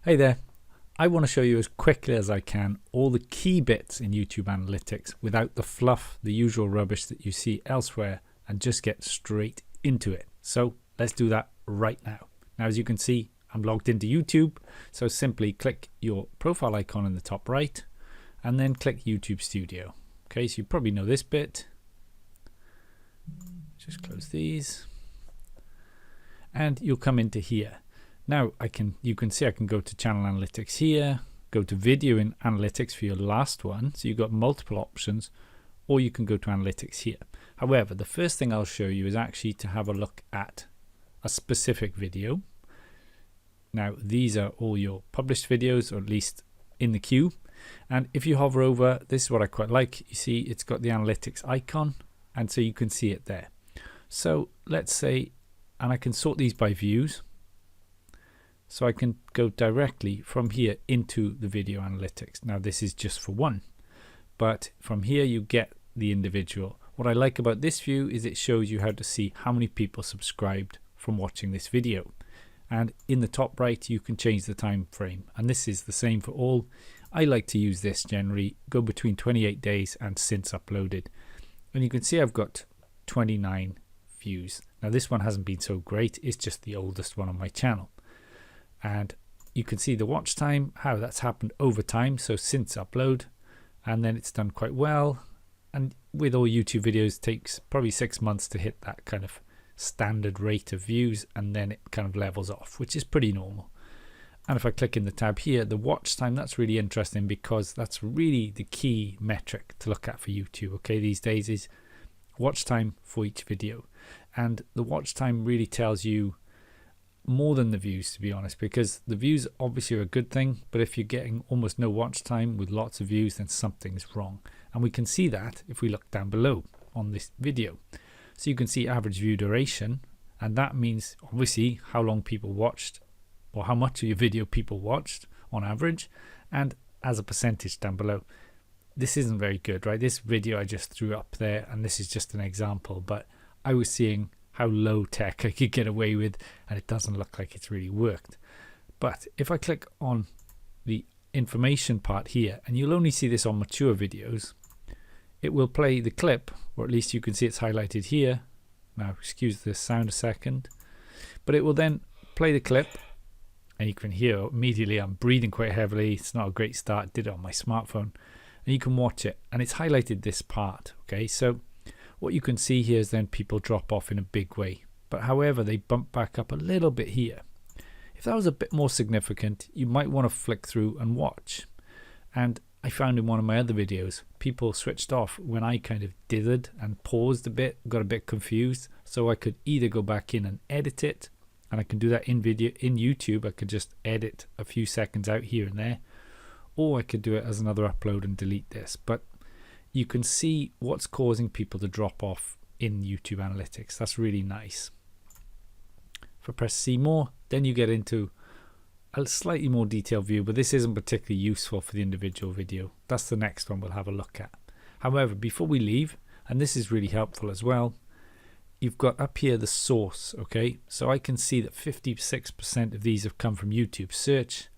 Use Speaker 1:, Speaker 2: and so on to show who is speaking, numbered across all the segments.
Speaker 1: Hey there, I want to show you as quickly as I can all the key bits in YouTube Analytics without the fluff, the usual rubbish that you see elsewhere, and just get straight into it. So let's do that right now. Now, as you can see, I'm logged into YouTube, so simply click your profile icon in the top right and then click YouTube Studio. Okay, so you probably know this bit. Just close these and you'll come into here. Now you can see I can go to channel analytics here, go to video in analytics for your last one. So you've got multiple options, or you can go to analytics here. However, the first thing I'll show you is actually to have a look at a specific video. Now these are all your published videos, or at least in the queue. And if you hover over, this is what I quite like. You see it's got the analytics icon, and so you can see it there. So let's say, and I can sort these by views. So I can go directly from here into the video analytics. Now this is just for one, but from here you get the individual. What I like about this view is it shows you how to see how many people subscribed from watching this video. And in the top right you can change the time frame, and this is the same for all. I like to use this generally, go between 28 days and since uploaded. And you can see I've got 29 views. Now this one hasn't been so great, it's just the oldest one on my channel. And you can see the watch time, how that's happened over time, so since upload, and then it's done quite well. And with all YouTube videos, it takes probably 6 months to hit that kind of standard rate of views, and then it kind of levels off, which is pretty normal. And if I click in the tab here, the watch time, that's really interesting because that's really the key metric to look at for YouTube, okay, these days is watch time for each video. And the watch time really tells you more than the views, to be honest, because the views obviously are a good thing, but if you're getting almost no watch time with lots of views, then something's wrong. And we can see that if we look down below on this video. So you can see average view duration, and that means obviously how long people watched, or how much of your video people watched on average, and as a percentage down below. This isn't very good, right? This video I just threw up there, and this is just an example, but I was seeing how low tech I could get away with, and it doesn't look like it's really worked. But if I click on the information part here, and you'll only see this on mature videos, it will play the clip, or at least you can see it's highlighted here. Now excuse the sound a second, but it will then play the clip, and you can hear immediately I'm breathing quite heavily. It's not a great start. Did it on my smartphone, and you can watch it, and it's highlighted this part. Okay, so what you can see here is then people drop off in a big way, but however they bump back up a little bit here. If that was a bit more significant, you might want to flick through and watch. And I found in one of my other videos, people switched off when I kind of dithered and paused a bit, got a bit confused, so I could either go back in and edit it, and I can do that in video in YouTube. I could just edit a few seconds out here and there, or I could do it as another upload and delete this. But you can see what's causing people to drop off in YouTube Analytics. That's really nice. If I press see more, then you get into a slightly more detailed view, but this isn't particularly useful for the individual video. That's the next one we'll have a look at. However, before we leave, and this is really helpful as well, you've got up here the source, okay? So I can see that 56% of these have come from YouTube search,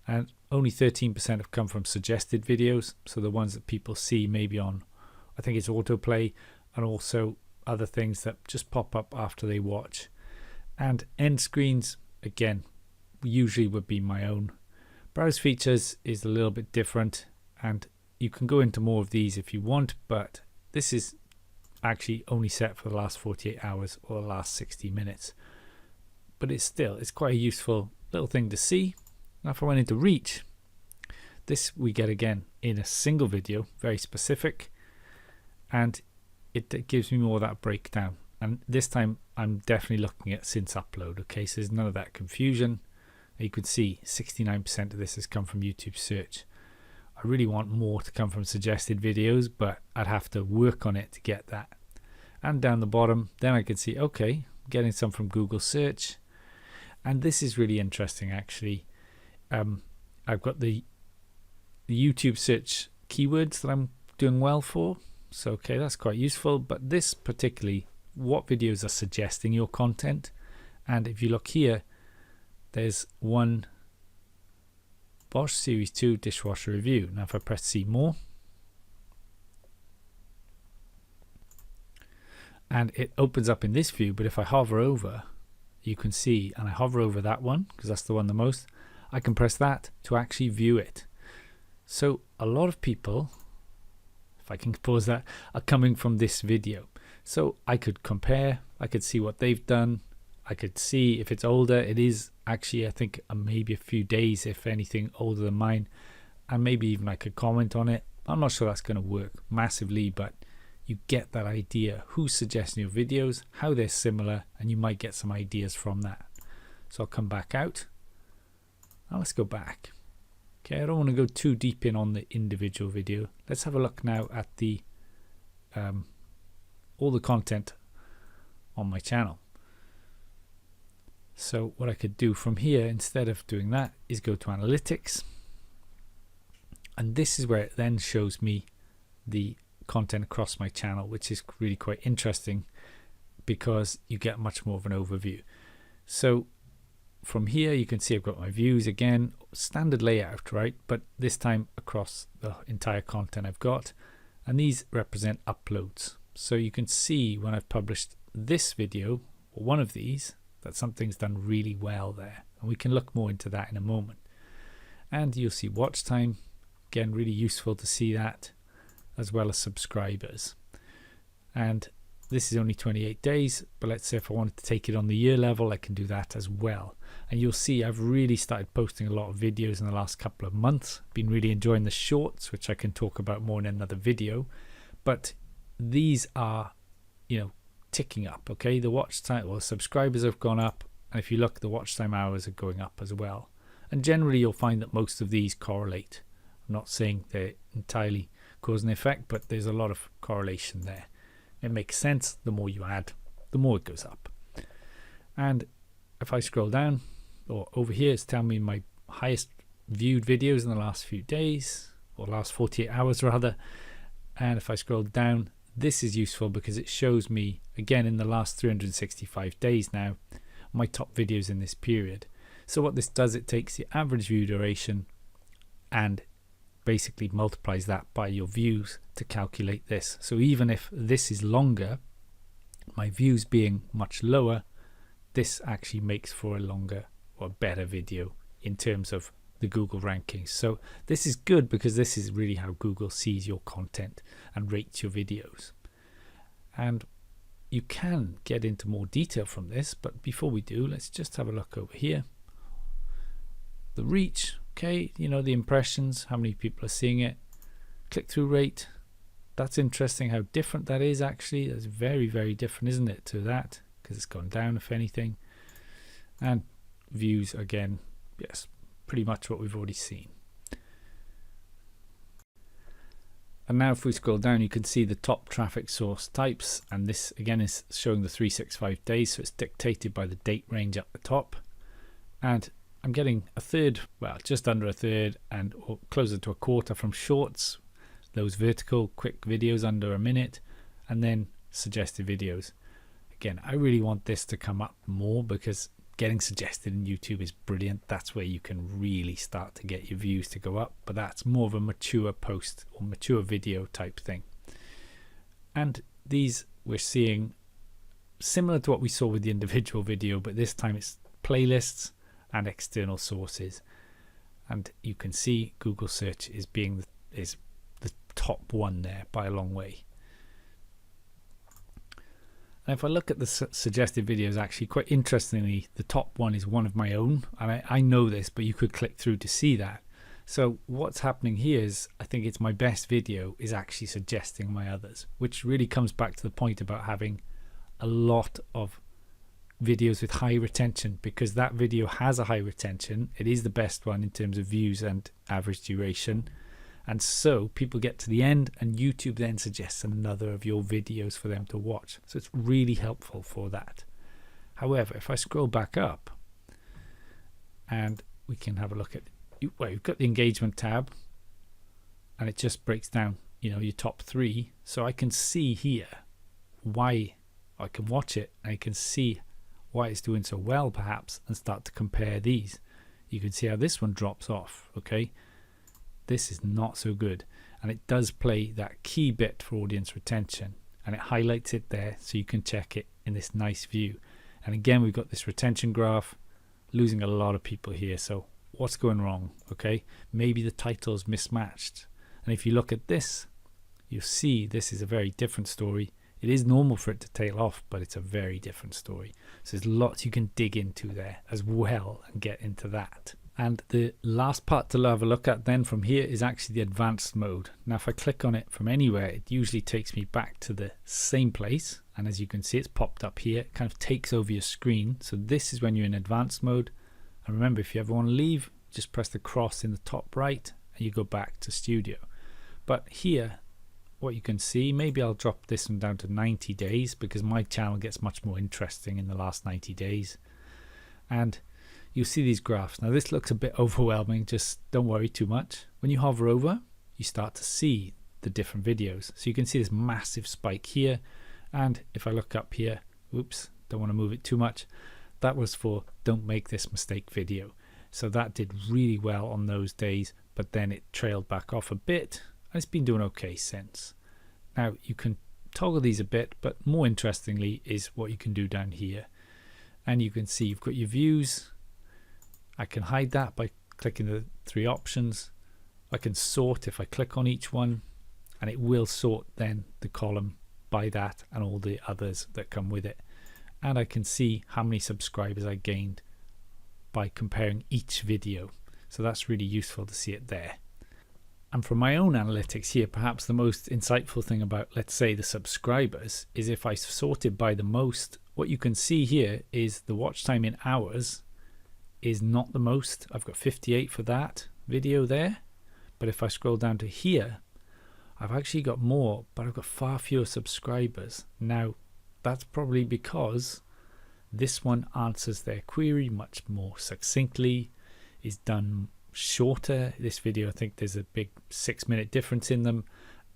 Speaker 1: and only 13% have come from suggested videos, so the ones that people see maybe on, I think it's autoplay, and also other things that just pop up after they watch. And end screens, again, usually would be my own. Browse features is a little bit different, and you can go into more of these if you want, but this is actually only set for the last 48 hours or the last 60 minutes. But it's quite a useful little thing to see. Now if I went into reach, this we get again in a single video, very specific, and it gives me more of that breakdown. And this time I'm definitely looking at since upload, okay, so there's none of that confusion. You can see 69% of this has come from YouTube search. I really want more to come from suggested videos, but I'd have to work on it to get that. And down the bottom, then I can see, okay, getting some from Google search. And this is really interesting actually. I've got the YouTube search keywords that I'm doing well for, so okay, that's quite useful. But this particularly, what videos are suggesting your content, and if you look here, there's one Bosch Series 2 dishwasher review. Now if I press see more, and it opens up in this view, but if I hover over, you can see, and I hover over that one because that's the one the most, I can press that to actually view it. So a lot of people, if I can pause that, are coming from this video. So I could compare, I could see what they've done, I could see if it's older. It is actually, I think, maybe a few days, if anything, older than mine, and maybe even I could comment on it. I'm not sure that's going to work massively, but you get that idea, who's suggesting your videos, how they're similar, and you might get some ideas from that. So I'll come back out. Now let's go back. Okay, I don't want to go too deep in on the individual video. Let's have a look now at the all the content on my channel. So what I could do from here, instead of doing that, is go to analytics, and this is where it then shows me the content across my channel, which is really quite interesting because you get much more of an overview. So from here you can see I've got my views again, standard layout, right? But this time across the entire content I've got, and these represent uploads. So you can see when I've published this video, or one of these, that something's done really well there, and we can look more into that in a moment. And you'll see watch time, again really useful to see that, as well as subscribers. And this is only 28 days, but let's say if I wanted to take it on the year level, I can do that as well. And you'll see I've really started posting a lot of videos in the last couple of months. Been really enjoying the shorts, which I can talk about more in another video, but these are, you know, ticking up. Okay, the watch time, well, subscribers have gone up, and if you look, the watch time hours are going up as well. And generally you'll find that most of these correlate. I'm not saying they're entirely cause and effect, but there's a lot of correlation there. It makes sense. The more you add, the more it goes up. And if I scroll down, or over here, it's telling me my highest viewed videos in the last few days, or last 48 hours rather. And if I scroll down, this is useful because it shows me, again, in the last 365 days now, my top videos in this period. So what this does, it takes the average view duration and basically multiplies that by your views to calculate this. So even if this is longer, my views being much lower, this actually makes for a longer or better video in terms of the Google rankings. So this is good because this is really how Google sees your content and rates your videos. And you can get into more detail from this, but before we do, let's just have a look over here. The reach, okay, you know, the impressions, how many people are seeing it. Click-through rate, that's interesting how different that is actually. That's very, very different, isn't it, to that, because it's gone down if anything. And views, again, yes, pretty much what we've already seen. And now if we scroll down, you can see the top traffic source types, and this again is showing the 365 days, so it's dictated by the date range at the top. And I'm getting a third, well, just under a third, and closer to a quarter from shorts, those vertical quick videos under a minute, and then suggested videos. Again, I really want this to come up more because getting suggested in YouTube is brilliant. That's where you can really start to get your views to go up, but that's more of a mature post or mature video type thing. And these we're seeing similar to what we saw with the individual video, but this time it's playlists and external sources. And you can see Google search is being the top one there by a long way. And if I look at the suggested videos, actually quite interestingly, the top one is one of my own, and I know this, but you could click through to see that. So what's happening here is I think it's my best video is actually suggesting my others, which really comes back to the point about having a lot of videos with high retention, because that video has a high retention. It is the best one in terms of views and average duration. And so people get to the end and YouTube then suggests another of your videos for them to watch. So it's really helpful for that. However, if I scroll back up and we can have a look at, well, you've got the engagement tab and it just breaks down, you know, your top 3. So I can see here why I can watch it. I can see why it's doing so well perhaps and start to compare these. you can see how this one drops off. Okay, this is not so good, and it does play that key bit for audience retention, and it highlights it there so you can check it in this nice view. And again, we've got this retention graph, losing a lot of people here. So what's going wrong? Okay, maybe the title's mismatched. And if you look at this, you'll see this is a very different story. It is normal for it to tail off, but it's a very different story. So there's lots you can dig into there as well and get into that. And the last part to have a look at then from here is actually the advanced mode. Now if I click on it from anywhere, it usually takes me back to the same place. And as you can see, it's popped up here. It kind of takes over your screen. So this is when you're in advanced mode. And remember, if you ever want to leave, just press the cross in the top right and you go back to studio. But here, what you can see, maybe I'll drop this one down to 90 days because my channel gets much more interesting in the last 90 days. And you'll see these graphs. Now this looks a bit overwhelming, just don't worry too much. When you hover over, you start to see the different videos. So you can see this massive spike here. And if I look up here, oops, don't want to move it too much. That was for don't make this mistake video. So that did really well on those days, but then it trailed back off a bit. It's been doing okay since. Now you can toggle these a bit, but more interestingly is what you can do down here. And you can see you've got your views. I can hide that by clicking the three options. I can sort if I click on each one, and it will sort then the column by that and all the others that come with it. And I can see how many subscribers I gained by comparing each video. So that's really useful to see it there. And from my own analytics here, perhaps the most insightful thing about, let's say, the subscribers is if I sort it by the most, what you can see here is the watch time in hours is not the most. I've got 58 for that video there. But if I scroll down to here, I've actually got more, but I've got far fewer subscribers. Now, that's probably because this one answers their query much more succinctly, is done shorter. This video, I think there's a big 6-minute difference in them,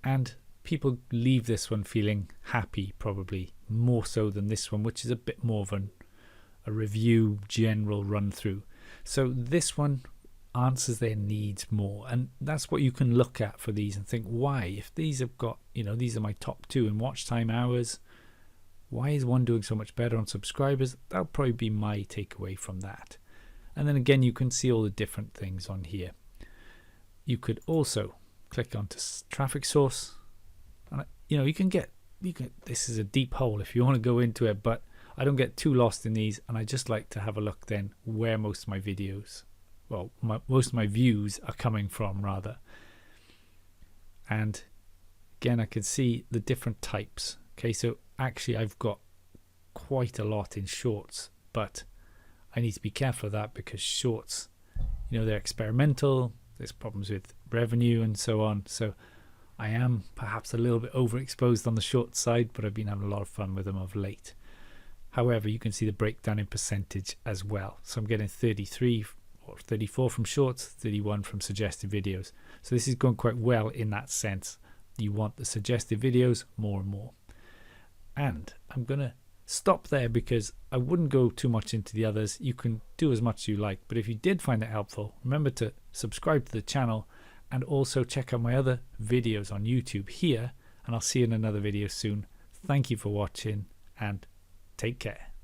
Speaker 1: and people leave this one feeling happy, probably more so than this one, which is a bit more of a review general run through. So this one answers their needs more, and that's what you can look at for these and think, why, if these have got, you know, these are my top 2 in watch time hours, why is one doing so much better on subscribers? That'll probably be my takeaway from that. And then again, you can see all the different things on here. You could also click onto traffic source, and you know, you can get this is a deep hole if you want to go into it, but I don't get too lost in these, and I just like to have a look then where most of my videos, well, most of my views are coming from rather. And again, I can see the different types. Okay, so actually I've got quite a lot in shorts, but I need to be careful of that because shorts, you know, they're experimental, there's problems with revenue and so on. So I am perhaps a little bit overexposed on the short side, but I've been having a lot of fun with them of late. However, you can see the breakdown in percentage as well. So I'm getting 33 or 34 from shorts, 31 from suggested videos. So this is going quite well in that sense. You want the suggested videos more and more. And I'm going to stop there because I wouldn't go too much into the others. You can do as much as you like, but if you did find it helpful, remember to subscribe to the channel and also check out my other videos on YouTube here, and I'll see you in another video soon. Thank you for watching and take care.